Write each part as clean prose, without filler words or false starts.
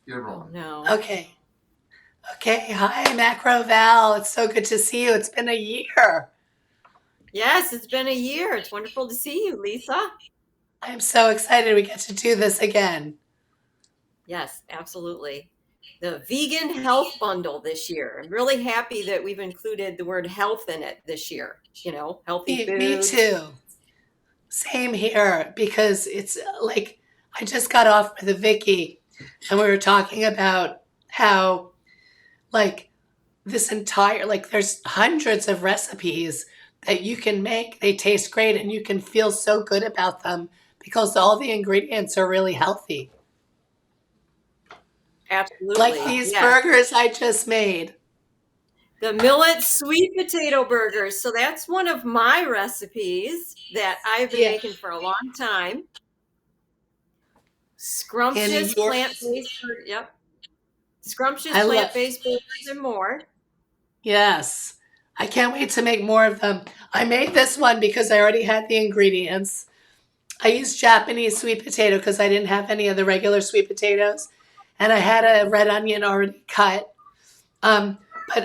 You're Oh on. no. Okay. Okay. Hi, Macro Val. It's so good to see you. It's been a year. Yes, it's been a year. It's wonderful to see you, Lisa. I'm so excited we get to do this again. Yes, absolutely. The vegan health bundle this year. I'm really happy that we've included the word health in it this year. Healthy Me foods. too. Same here because it's like I just got off with a Vicky and we were talking about how like this entire like there's hundreds of recipes that you can make. They taste great and you can feel so good about them because all the ingredients are really healthy. Like Absolutely. these Yes. burgers I just made. The millet sweet potato burgers. So that's one of my recipes that I've been Yeah. making for a long time. And Scrumptious your plant-based, yep. Scrumptious I love plant-based burgers and more. yes. I can't wait to make more of them. I made this one because I already had the ingredients. I used Japanese sweet potato because I didn't have any of the regular sweet potatoes. And I had a red onion already cut. Um, but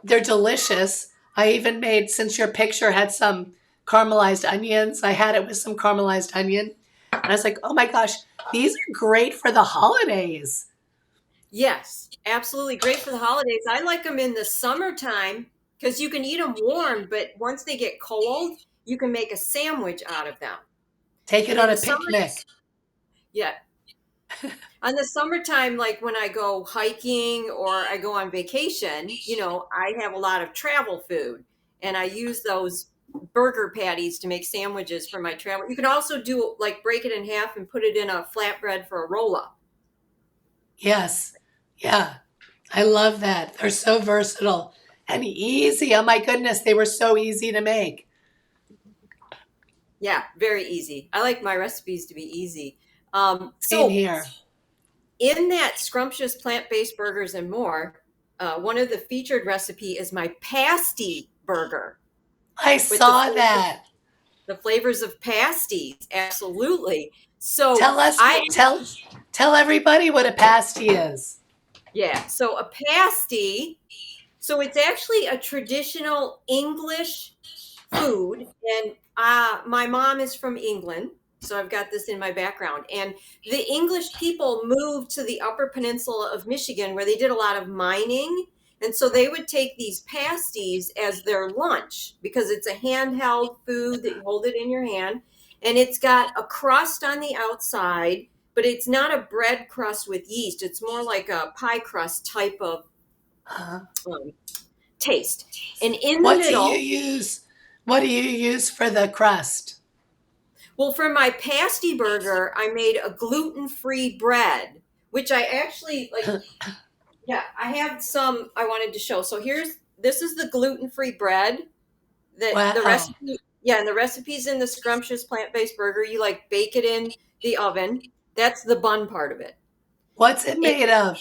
they're delicious. I even made, since your picture had some caramelized onions, I had it with some caramelized onion. And I was like, oh my gosh, these are great for the holidays. Yes, absolutely great for the holidays. I like them in the summertime because you can eat them warm, but once they get cold, you can make a sandwich out of them. Take it And on in a the summer, picnic. yeah, on the summertime, like when I go hiking or I go on vacation, I have a lot of travel food and I use those burger patties to make sandwiches for my travel. You can also do like break it in half and put it in a flatbread for a roll up. Yes. Yeah. I love that. They're so versatile and easy. Oh my goodness, they were so easy to make. Yeah, very easy. I like my recipes to be easy. Same So here. in that scrumptious plant-based burgers and more, one of the featured recipe is my pasty burger I with saw that. the flavors of pasties. Absolutely. So Tell us I, what tell everybody what a pasty is. yeah, so a pasty, so it's actually a traditional English food. And my mom is from England. So I've got this in my background. And the English people moved to the Upper Peninsula of Michigan where they did a lot of mining. And so they would take these pasties as their lunch because it's a handheld food that you hold it in your hand. And it's got a crust on the outside, but it's not a bread crust with yeast. It's more like a pie crust type of Uh, um, taste. And in the what do you middle, use? What do you use for the crust? well, for my pasty burger, I made a gluten-free bread, which I actually like. Yeah, I have some I wanted to show. So this is the gluten-free bread that the Wow. recipe. Yeah, and the recipe's in the scrumptious plant-based burger. You like bake it in the oven. That's the bun part of it. What's it It made of?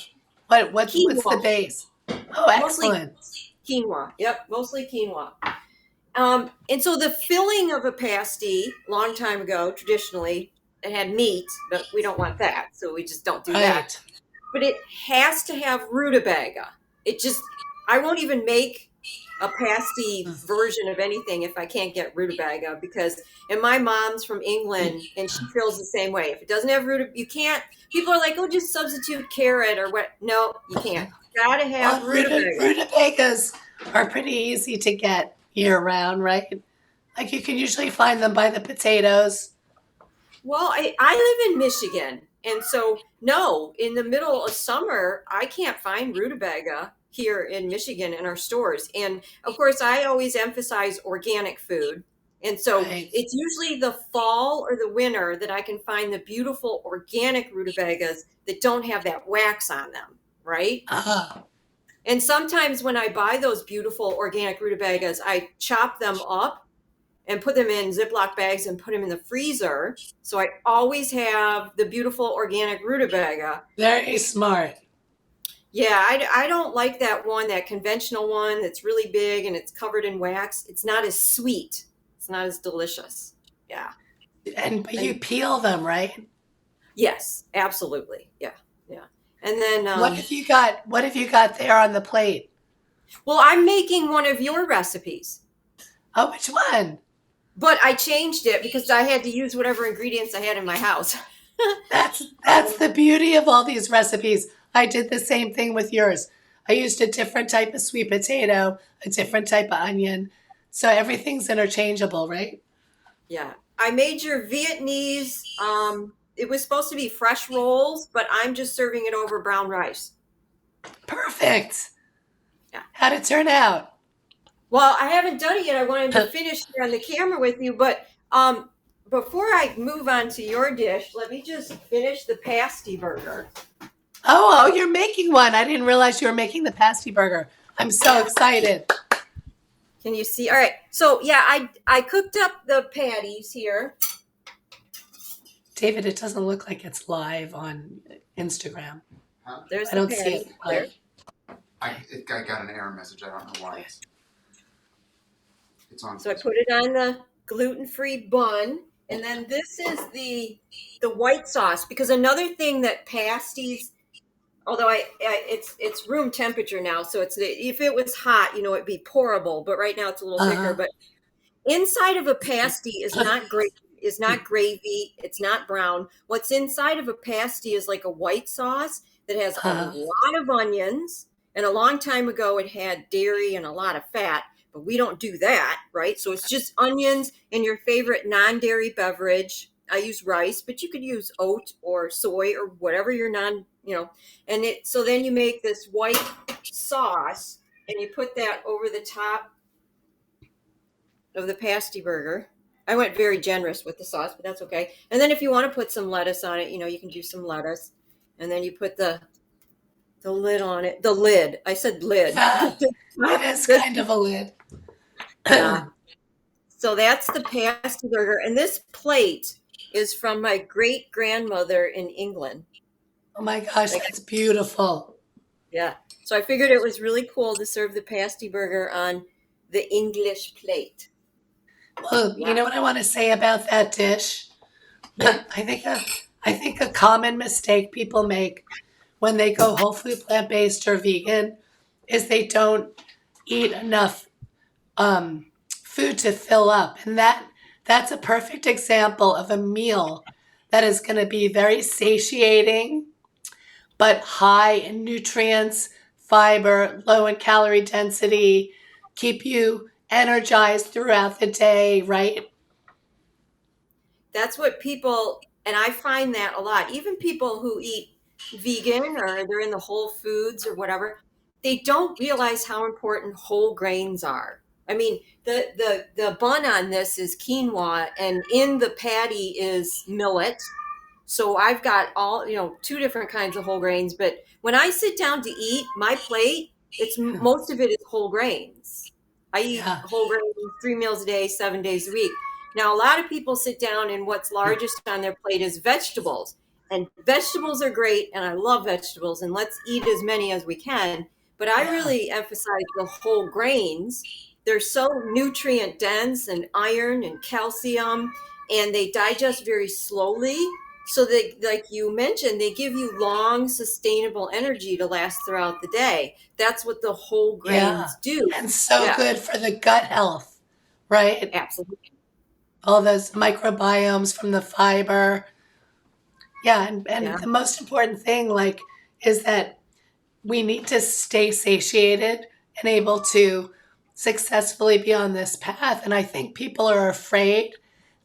What's quinoa, the base? Oh, mostly excellent. quinoa. Yep, mostly quinoa. And so the filling of a pasty, long time ago, traditionally, it had meat, but we don't want that, so we just don't do that. Right. But it has to have rutabaga. It just, I won't even make a pasty version of anything if I can't get rutabaga because, and my mom's from England and she feels the same way. If it doesn't have rutabaga, you can't. People are like, oh, just substitute carrot or what? No, you can't. Gotta have Well, rutabaga. rutabagas are pretty easy to get year round, right? Like you can usually find them by the potatoes. Well, I live in Michigan, and so no, in the middle of summer, I can't find rutabaga here in Michigan in our stores. And of course, I always emphasize organic food. And so Right. it's usually the fall or the winter that I can find the beautiful organic rutabagas that don't have that wax on them, right? Ah, And sometimes when I buy those beautiful organic rutabagas, I chop them up and put them in Ziploc bags and put them in the freezer. So I always have the beautiful organic rutabaga. very smart. Yeah, I don't like that one, that conventional one that's really big and it's covered in wax. It's not as sweet. It's not as delicious. Yeah. And but you And peel them, right? yes, absolutely. Yeah. Yeah. And then, What have you got there on the plate? well, I'm making one of your recipes, Oh, which one? but I changed it because I had to use whatever ingredients I had in my house. That's the beauty of all these recipes. I did the same thing with yours. I used a different type of sweet potato, a different type of onion. So everything's interchangeable, right? Yeah. I made your Vietnamese. It was supposed to be fresh rolls, but I'm just serving it over brown rice. Perfect. Yeah. How'd it turn out? Well, I haven't done it yet. I wanted to finish here on the camera with you, but before I move on to your dish, let me just finish the pasty burger. Oh, you're making one. I didn't realize you were making the pasty burger. I'm so excited. Can you see? All right. So yeah, I cooked up the patties here. David, it doesn't look like it's live on Instagram. Huh? There's I the don't see patties it there. live. I got an error message. I don't know why. It's on. So I put it on the gluten-free bun, and then this is the white sauce, because another thing that pasties, although it's room temperature now, so it's, if it was hot, it'd be pourable, but right now it's a little thicker. Uh-huh. But inside of a pasty is not gravy, it's not brown. What's inside of a pasty is like a white sauce that has a lot of onions, and a long time ago it had dairy and a lot of fat, but we don't do that, right? So it's just onions and your favorite non-dairy beverage. I use rice, but you could use oat or soy or whatever your and so then you make this white sauce and you put that over the top of the pasty burger. I went very generous with the sauce, but that's okay. And then if you want to put some lettuce on it, you can do some lettuce. And then you put the lid on it. The lid. I said lid. It is kind of a lid. Yeah. So that's the pasty burger. And this plate is from my great grandmother in England. Oh my gosh, that's beautiful. Yeah. So I figured it was really cool to serve the pasty burger on the English plate. Well, you know what I want to say about that dish? I think a common mistake people make when they go whole food plant-based or vegan is they don't eat enough food to fill up. And that's a perfect example of a meal that is going to be very satiating, but high in nutrients, fiber, low in calorie density, keep you energized throughout the day, right? That's what people, and I find that a lot, even people who eat vegan or they're in the Whole Foods or whatever, they don't realize how important whole grains are. I mean, the bun on this is quinoa, and in the patty is millet. So I've got all, two different kinds of whole grains. But when I sit down to eat, my plate, most of it is whole grains. I eat whole grains 3 meals a day, 7 days a week. Now, a lot of people sit down and what's largest on their plate is vegetables. And vegetables are great, and I love vegetables, and let's eat as many as we can. But I really emphasize the whole grains. They're so nutrient dense and iron and calcium, and they digest very slowly. So they, like you mentioned, they give you long, sustainable energy to last throughout the day. That's what the whole grains do. And so good for the gut health, right? Absolutely. All those microbiomes from the fiber. Yeah, and the most important thing, is that we need to stay satiated and able to successfully be on this path. And I think people are afraid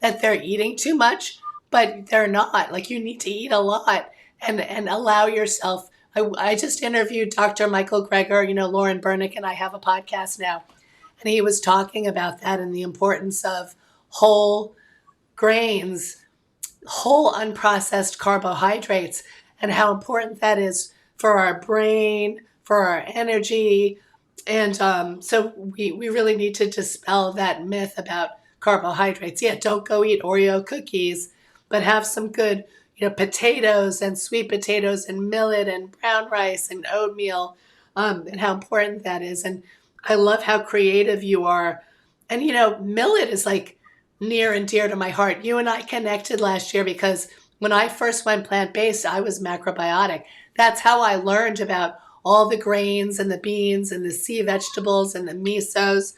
that they're eating too much, but they're not. Like, you need to eat a lot and allow yourself. I just interviewed Dr. Michael Greger. Lauren Bernick and I have a podcast now, and he was talking about that and the importance of whole grains, whole unprocessed carbohydrates, and how important that is for our brain, for our energy. And so we really need to dispel that myth about carbohydrates. Yeah, don't go eat Oreo cookies, but have some good, potatoes and sweet potatoes and millet and brown rice and oatmeal, and how important that is. And I love how creative you are. And, millet is like near and dear to my heart. You and I connected last year because When I first went plant-based, I was macrobiotic. That's how I learned about all the grains and the beans and the sea vegetables and the misos.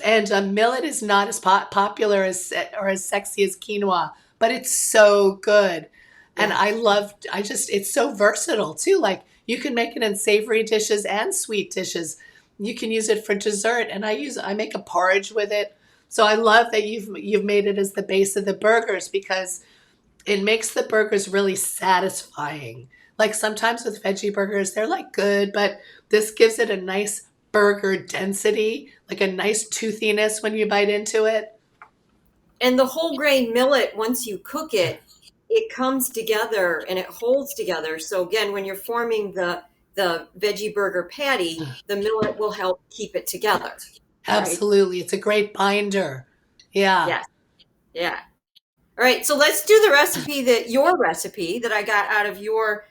And millet is not as popular as or as sexy as quinoa, but it's so good. And Yeah. it's so versatile too. Like you can make it in savory dishes and sweet dishes. You can use it for dessert, and I make a porridge with it. So I love that you've made it as the base of the burgers because it makes the burgers really satisfying. Like sometimes with veggie burgers, they're like good, but this gives it a nice burger density, like a nice toothiness when you bite into it. And the whole grain millet, once you cook it, it comes together and it holds together. So again, when you're forming the veggie burger patty, the millet will help keep it together. Right? Absolutely. It's a great binder. Yeah. Yes. Yeah. All right. So let's do the recipe your recipe that I got out of your.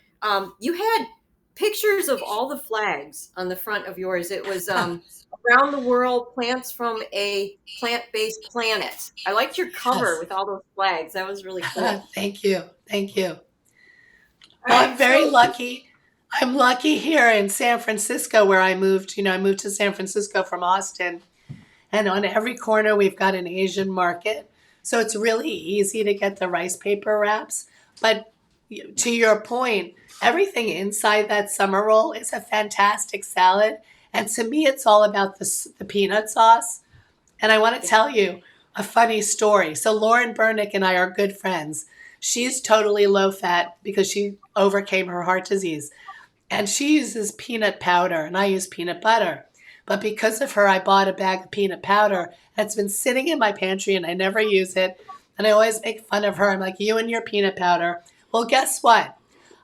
You had pictures of all the flags on the front of yours. It was around the world, plants from a plant-based planet. I liked your cover Yes. with all those flags. That was really cool. Thank you. Thank you. All Well, right, I'm very so- lucky. I'm lucky here in San Francisco where I moved. I moved to San Francisco from Austin. And on every corner, we've got an Asian market. So it's really easy to get the rice paper wraps. But to your point, everything inside that summer roll is a fantastic salad. And to me, it's all about the peanut sauce. And I want to tell you a funny story. So Lauren Burnick and I are good friends. She's totally low fat because she overcame her heart disease. And she uses peanut powder and I use peanut butter. But because of her, I bought a bag of peanut powder. And it's been sitting in my pantry and I never use it. And I always make fun of her. I'm like, you and your peanut powder. Well, guess what?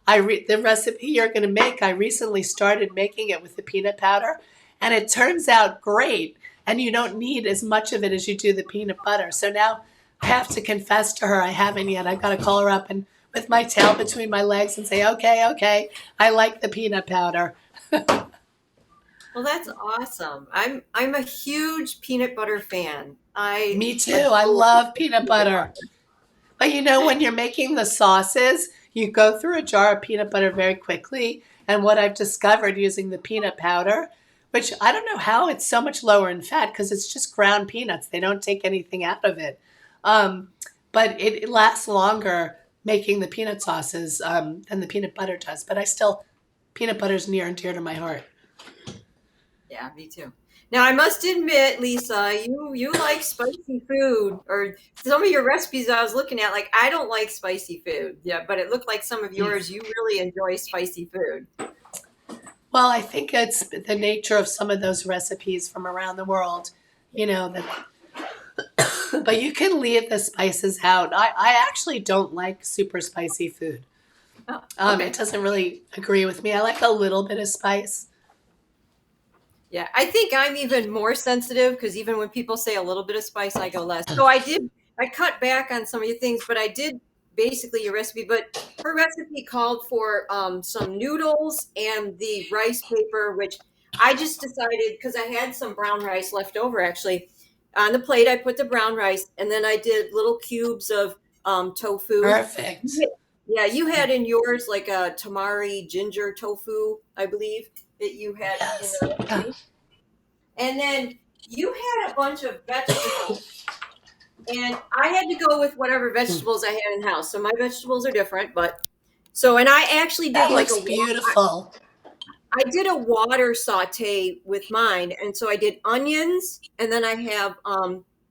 The recipe you're going to make, I recently started making it with the peanut powder. And it turns out great. And you don't need as much of it as you do the peanut butter. So now I have to confess to her I haven't yet. I've got to call her up and with my tail between my legs and say, okay, I like the peanut powder. Well, that's awesome. I'm a huge peanut butter fan. Me too. I love peanut butter. But when you're making the sauces, you go through a jar of peanut butter very quickly. And what I've discovered using the peanut powder, which I don't know how it's so much lower in fat because it's just ground peanuts. They don't take anything out of it. But it lasts longer making the peanut sauces than the peanut butter does. But peanut butter is near and dear to my heart. Yeah, me too. Now I must admit, Lisa, you like spicy food, or some of your recipes I was looking at, like I don't like spicy food. Yeah, but it looked like some of yours you really enjoy spicy food. Well, I think it's the nature of some of those recipes from around the world, that but you can leave the spices out. I actually don't like super spicy food. Oh, okay. It doesn't really agree with me. I like a little bit of spice. Yeah, I think I'm even more sensitive because even when people say a little bit of spice, I go less. So I cut back on some of your things, but I did basically your recipe. But her recipe called for some noodles and the rice paper, which I just decided because I had some brown rice left over actually. On the plate, I put the brown rice, and then I did little cubes of tofu. Perfect. Yeah, you had in yours like a tamari ginger tofu, I believe, that you had Yes. in the recipe. And then you had a bunch of vegetables, and I had to go with whatever vegetables I had in the house. So my vegetables are different, and I actually did That like looks beautiful. I did a water saute with mine, and so I did onions, and then I have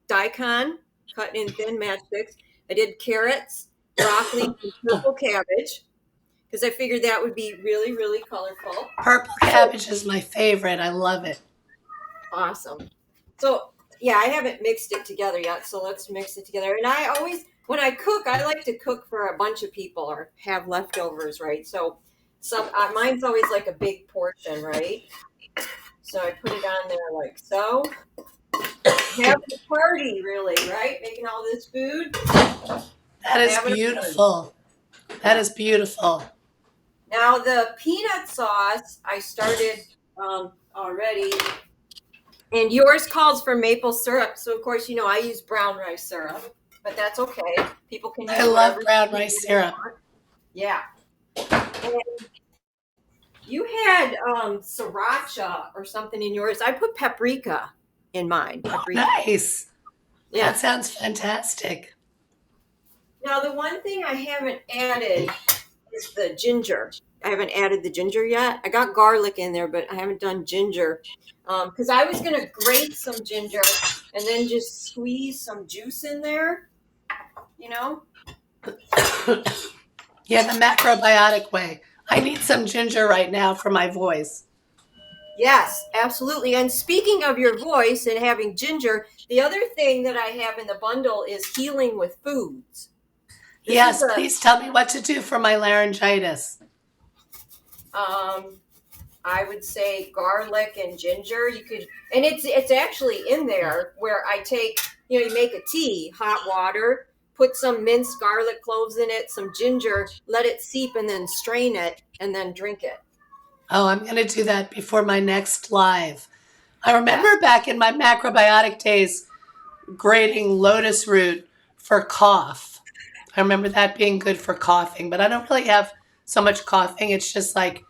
daikon cut in thin matchsticks. I did carrots, broccoli, and purple cabbage because I figured that would be really, really colorful. Purple cabbage is my favorite. I love it. Awesome. So yeah, I haven't mixed it together yet, so let's mix it together. And I always, when I cook, I like to cook for a bunch of people or have leftovers, right? So mine's always like a big portion, right? So I put it on there like so. Have a party, really, right? Making all this food. That is beautiful. That is beautiful. Now the peanut sauce, I started already. And yours calls for maple syrup. So, of course, I use brown rice syrup. but that's okay. People can use I love whatever brown they rice syrup. want. Yeah. And you had sriracha or something in yours. I put paprika in mine. Paprika. Nice. Yeah. That sounds fantastic. Now the one thing I haven't added is the ginger. I haven't added the ginger yet. I got garlic in there, but I haven't done ginger. Because I was going to grate some ginger and then just squeeze some juice in there, you know? Yeah, the macrobiotic way. I need some ginger right now for my voice. Yes, absolutely. And speaking of your voice and having ginger, the other thing that I have in the bundle is healing with foods. This Yes, is a- please tell me what to do for my laryngitis. I would say garlic and ginger. You could, and it's actually in there where I take, you make a tea, hot water, put some minced garlic cloves in it, some ginger, let it seep, and then strain it, and then drink it. Oh, I'm going to do that before my next live. I remember back in my macrobiotic days grating lotus root for cough. I remember that being good for coughing, but I don't really have so much coughing. It's just like,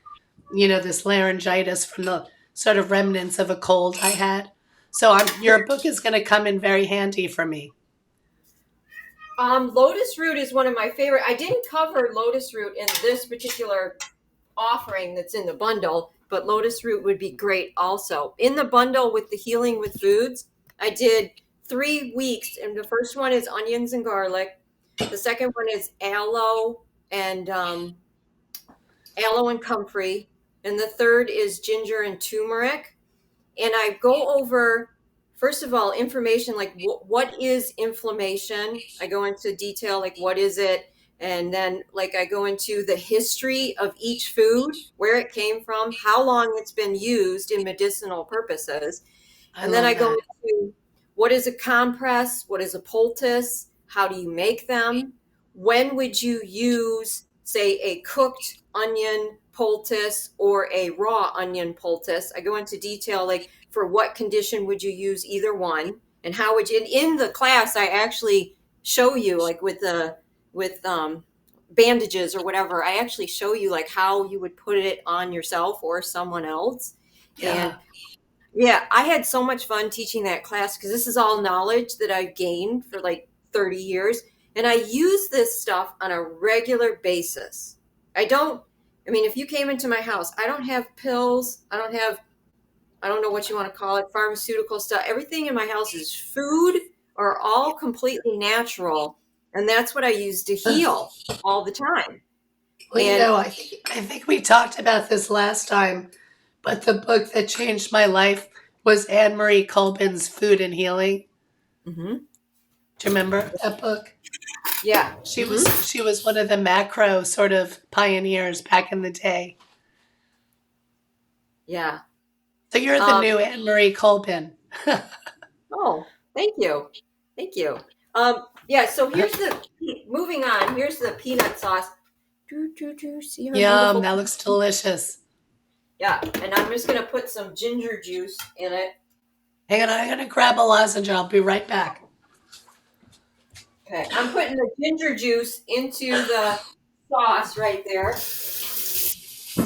this laryngitis from the sort of remnants of a cold I had. So your book is going to come in very handy for me. Lotus root is one of my favorite. I didn't cover lotus root in this particular offering that's in the bundle, but lotus root would be great also. In the bundle with the healing with foods, I did 3 weeks, and the first one is onions and garlic. The second one is aloe and comfrey, and the third is ginger and turmeric. And I go over, first of all, information like what is inflammation. I go into detail like what is it, and then like I go into the history of each food, where it came from, how long it's been used in medicinal purposes. And then I go into what is a compress, what is a poultice, how do you make them, when would you use, say, a cooked onion poultice or a raw onion poultice. I go into detail like for what condition would you use either one, and how would you, and in the class I actually show you like with bandages or whatever, I actually show you like how you would put it on yourself or someone else. Yeah. And I had so much fun teaching that class because this is all knowledge that I've gained for like 30 years. And I use this stuff on a regular basis. If you came into my house, I don't have pills. I don't know what you want to call it, pharmaceutical stuff. Everything in my house is food or all completely natural. And that's what I use to heal all the time. Well, I think we talked about this last time, but the book that changed my life was Anne Marie Colbin's Food and Healing. Mm-hmm. Do you remember that book? Yeah. She was one of the macro sort of pioneers back in the day. Yeah. So you're the new Anne Marie Colbin. Oh, thank you. Thank you. So moving on, here's the peanut sauce. See how Yum, beautiful? that looks delicious. Yeah, and I'm just going to put some ginger juice in it. Hang on, I'm going to grab a lozenge. I'll be right back. Okay, I'm putting the ginger juice into the sauce right there.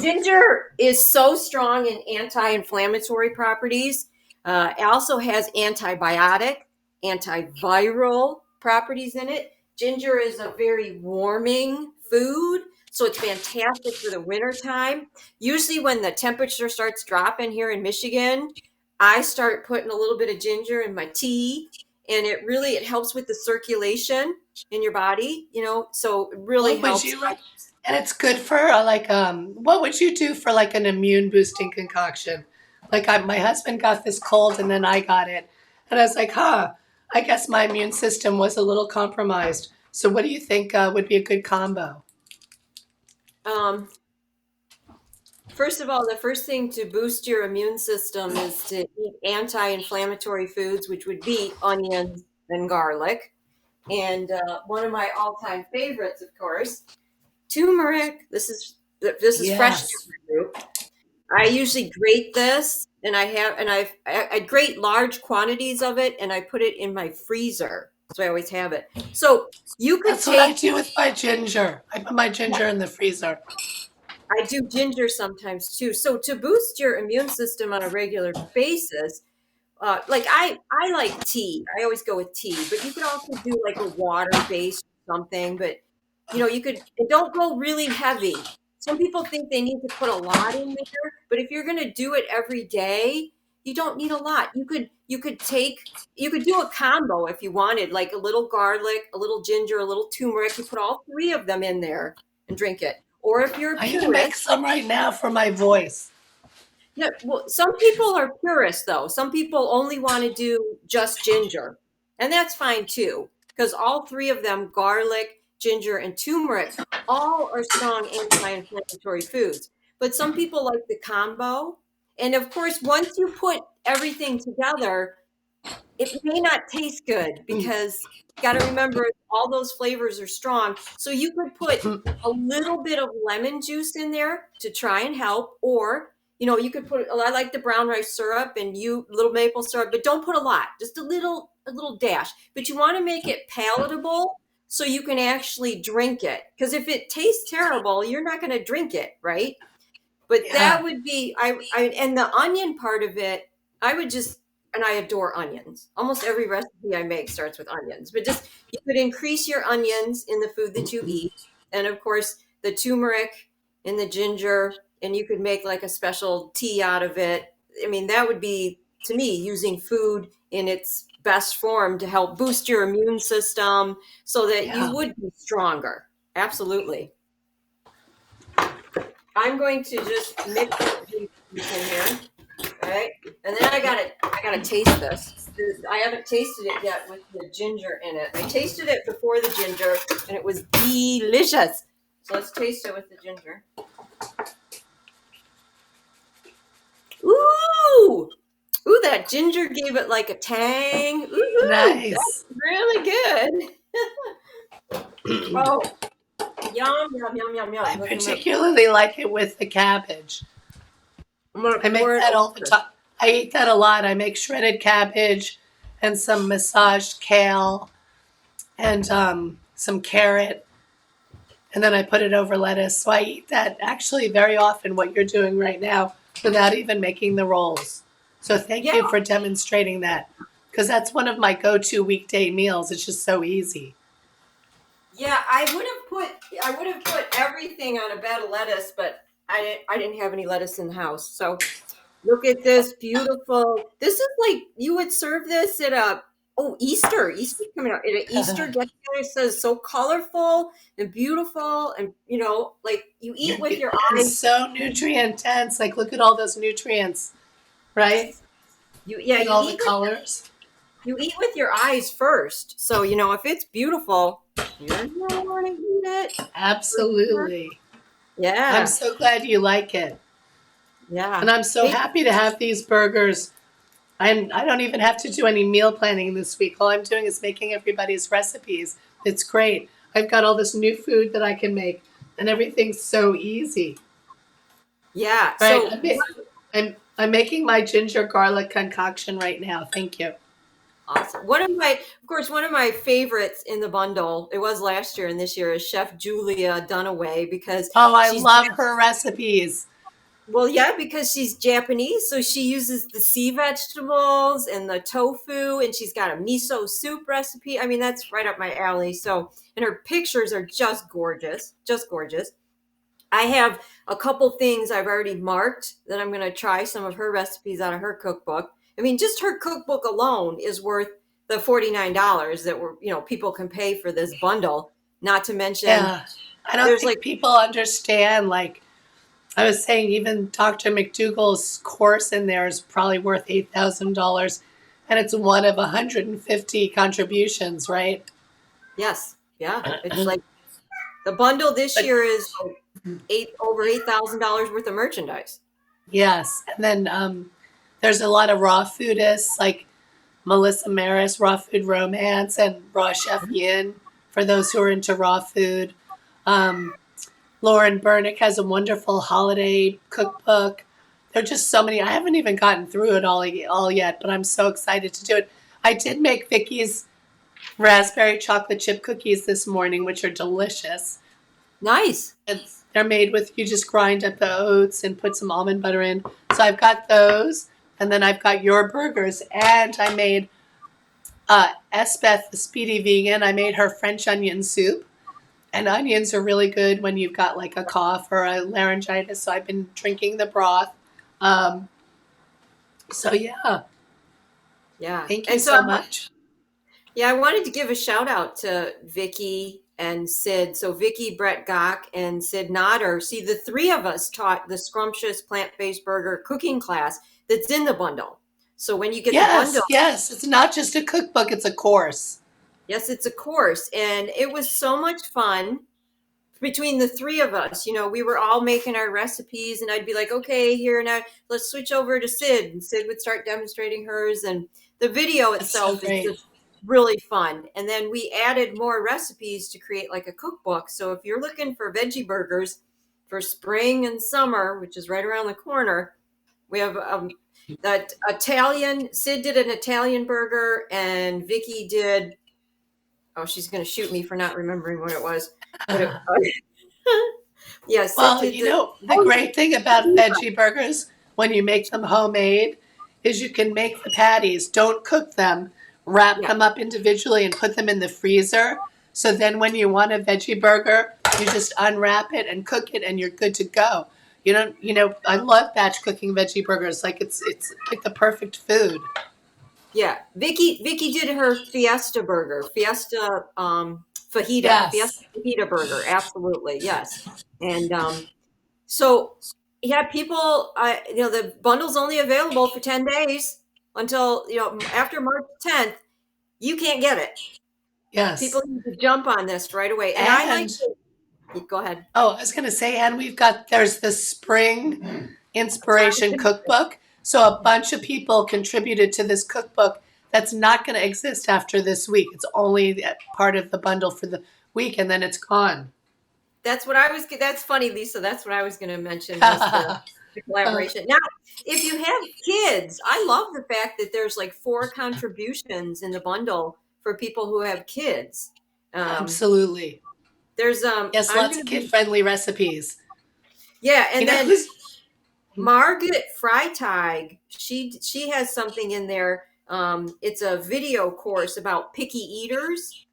Ginger is so strong in anti-inflammatory properties. It also has antibiotic, antiviral properties in it. Ginger is a very warming food, so it's fantastic for the winter time. Usually when the temperature starts dropping here in Michigan, I start putting a little bit of ginger in my tea, and it helps with the circulation in your body, so it really helps. And it's good for what would you do for like an immune boosting concoction? Like my husband got this cold and then I got it. And I was like, I guess my immune system was a little compromised. So what do you think would be a good combo? First of all, the first thing to boost your immune system is to eat anti-inflammatory foods, which would be onions and garlic. And one of my all-time favorites, of course, turmeric. This is fresh turmeric. I usually grate this, and I grate large quantities of it, and I put it in my freezer So I always have it. So you could That's what I take, do with my ginger. I put my ginger in the freezer. I do ginger sometimes too. So to boost your immune system on a regular basis, like I like tea. I always go with tea, but you could also do like a water based something. But you could and don't go really heavy. Some people think they need to put a lot in there, but if you're going to do it every day, you don't need a lot. You could do a combo if you wanted, like a little garlic, a little ginger, a little turmeric. You put all three of them in there and drink it. Or if you're a I'm gonna make purist, some right now for my voice. yeah, well, some people are purists though. Some people only want to do just ginger, and that's fine too, because all three of them, garlic, ginger, and turmeric, all are strong anti-inflammatory foods. But some people like the combo, and of course, once you put everything together, it may not taste good because you got to remember all those flavors are strong. So you could put a little bit of lemon juice in there to try and help, or you could put. I like the brown rice syrup and little maple syrup, but don't put a lot, just a little dash. But you want to make it palatable so you can actually drink it. Because if it tastes terrible, you're not going to drink it, right? But that Yeah. would be and the onion part of it, I would just and I adore onions. Almost every recipe I make starts with onions. But just you could increase your onions in the food that you eat. And of course, the turmeric and the ginger, and you could make like a special tea out of it. I mean, that would be to me using food in its best form to help boost your immune system so that you Yeah. would be stronger. Absolutely. I'm going to just mix these in here, all right? And then I gotta taste this. I haven't tasted it yet with the ginger in it. I tasted it before the ginger, and it was delicious. So let's taste it with the ginger. Ooh, that ginger gave it like a tang. Ooh, Nice. really good. Oh, yum, yum, yum, yum, yum. I Look, particularly like it with the cabbage. I'm gonna I make pour it that all the over. time. I eat that a lot. I make shredded cabbage and some massaged kale and some carrot, and then I put it over lettuce. So I eat that actually very often, what you're doing right now, without even making the rolls. So thank Yeah, you for demonstrating that, because that's one of my go-to weekday meals. It's just so easy. yeah. I would have put everything on a bed of lettuce, but I didn't have any lettuce in the house. So look at this beautiful. This is like you would serve this at a Easter. Easter's coming up. At an Easter get together, it says so colorful and beautiful, and like you eat with your And eyes. so nutrient dense. Like, look at all those nutrients, right? Yeah, And all the colors. you eat with your eyes first. So if it's beautiful, you're gonna want to eat it. Absolutely. I'm Yeah, so glad you like it. yeah. And I'm so Hey, happy to have these burgers. I don't even have to do any meal planning this week. All I'm doing is making everybody's recipes. It's great. I've got all this new food that I can make, and everything's so easy. yeah. Right? So I'm making my ginger garlic concoction right now. Thank you. awesome. Of course, one of my favorites in the bundle, it was last year and this year, is Chef Julia Dunaway because Oh, I she's, love her recipes. well, yeah, because she's Japanese. So she uses the sea vegetables and the tofu, and she's got a miso soup recipe. I mean, that's right up my alley. So, and her pictures are just gorgeous, just gorgeous. I have a couple things I've already marked that I'm going to try some of her recipes out of her cookbook. I mean, just her cookbook alone is worth the $49 that people can pay for this bundle. Not to mention, Yeah. I don't there's think like, people understand. Like, I was saying, even Dr. McDougall's course in there is probably worth $8,000, and it's one of 150 contributions, right? yes, yeah, it's like the bundle this But year is over $8,000 worth of merchandise. yes, and then there's a lot of raw foodists like Melissa Maris, Raw Food Romance, and Raw Chef Yin for those who are into raw food. Um, Lauren Bernick has a wonderful holiday cookbook. There are just so many. I haven't even gotten through it all yet, but I'm so excited to do it. I did make Vicky's raspberry chocolate chip cookies this morning, which are delicious. Nice. They're made with, you just grind up the oats and put some almond butter in. So I've got those, and then I've got your burgers, and I made Esbeth, the speedy vegan, I made her French onion soup. And onions are really good when you've got like a cough or a laryngitis. So I've been drinking the broth. So yeah, Yeah. thank you And so much. yeah, I wanted to give a shout out to Vicky and Sid. So Vicky, Brett Gock, and Sid Nodder. See, the three of us taught the Scrumptious Plant-Based Burger cooking class that's in the bundle. So when you get the bundle, Yes. It's not just a cookbook, it's a course. yes, it's a course. And it was so much fun between the three of us. You know, we were all making our recipes, and I'd be like, okay, here now, let's switch over to Sid. And Sid would start demonstrating hers. And the video That's so itself is great. just really fun. And then we added more recipes to create like a cookbook. So if you're looking for veggie burgers for spring and summer, which is right around the corner, we have that Italian. Sid did an Italian burger, and Vicky did. Oh, she's going to shoot me for not remembering what it was. But it, yeah, Sid Well, did you know, the great thing about veggie burgers when you make them homemade is you can make the patties, don't cook them, wrap Yeah. them up individually and put them in the freezer. So then when you want a veggie burger, you just unwrap it and cook it and you're good to go. You don't, you know, I love batch cooking veggie burgers. Like it's like the perfect food. Yeah, Vicky did her Fiesta burger, Fiesta fajita, Yes. Fiesta fajita burger. Absolutely, yes. And so yeah, people, you know, the bundle's only available for 10 days until, you know, after March 10th. You can't get it. Yes. People need to jump on this right away. And I like to, go ahead. Oh, I was going to say, and there's the spring inspiration cookbook. So a bunch of people contributed to this cookbook that's not going to exist after this week. It's only part of the bundle for the week, and then it's gone. That's funny, Lisa. That's what I was going to mention, was the collaboration. Now, if you have kids, I love the fact that there's like 4 contributions in the bundle for people who have kids. Absolutely. There's Yes, lots of kid-friendly recipes. Yeah, and You know then who's- Margaret Freitag, she has something in there. It's a video course about picky eaters.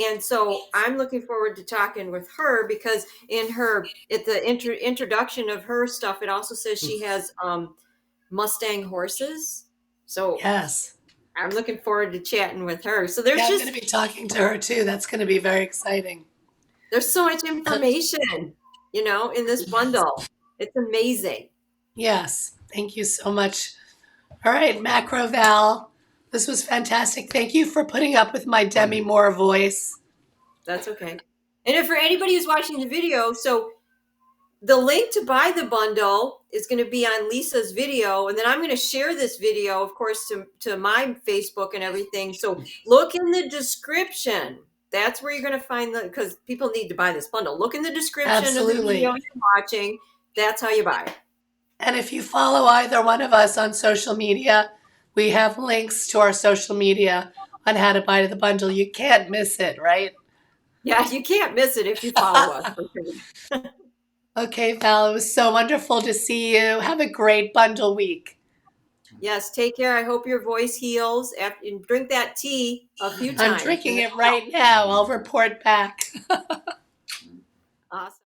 And so I'm looking forward to talking with her, because at the introduction of her stuff, it also says she has Mustang horses. So Yes. I'm looking forward to chatting with her. So I'm going to be talking to her too. That's going to be very exciting. there's so much information, you know, in this bundle. It's amazing. Yes. Thank you so much. All right, Macro Val. This was fantastic. Thank you for putting up with my Demi Moore voice. That's okay. And if for anybody who's watching the video, so the link to buy the bundle is going to be on Lisa's video, and then I'm going to share this video, of course, to my Facebook and everything. So look in the description. That's where you're going to find because people need to buy this bundle. Look in the description of the Absolutely. video you're watching. That's how you buy it. And if you follow either one of us on social media, we have links to our social media on how to buy the bundle. You can't miss it, right? Yeah, you can't miss it if you follow us. For sure. Okay, Val, it was so wonderful to see you. Have a great bundle week. Yes, take care. I hope your voice heals. And drink that tea a few times. I'm drinking it right now. I'll report back. Awesome.